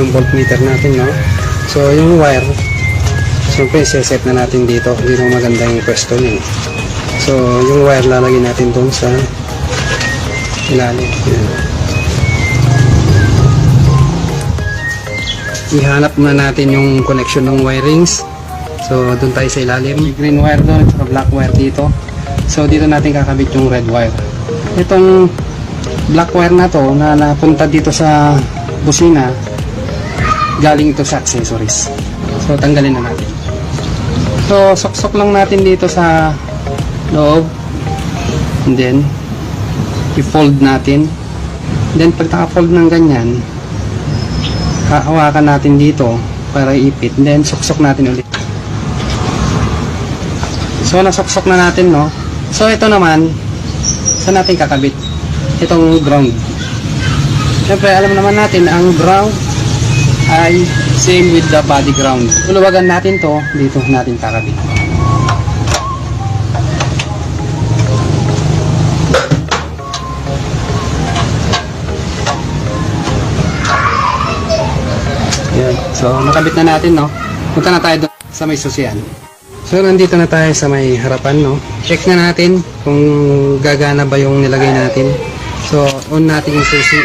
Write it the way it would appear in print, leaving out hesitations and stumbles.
yung voltmeter natin, no? So yung wire, siyempre set na natin dito. Hindi na maganda yung pwesto niya. So yung wire lalagay natin doon sa ilalim. Yan. Ihanap na natin yung connection ng wirings. So doon tayo sa ilalim. May green wire doon at black wire dito. So dito natin kakabit yung red wire. Itong black wire na to na napunta dito sa busina, galing ito sa accessories. So tanggalin na natin. So sok-sok lang natin dito sa loob. And then i-fold natin. Then pag naka-fold ng ganyan, hawakan natin dito para ipit. And then sok-sok natin ulit. So nasok-sok na natin, no? So ito naman, saan natin kakabit? Itong ground. Siyempre alam naman natin ang ground ay same with the body ground. Uluwagan natin to, dito natin kakabit. Yan. So nakabit na natin, no? Punta na tayo doon sa may susian. So nandito na tayo sa may harapan, no? Check na natin kung gagana ba yung nilagay natin. So on natin yung susi.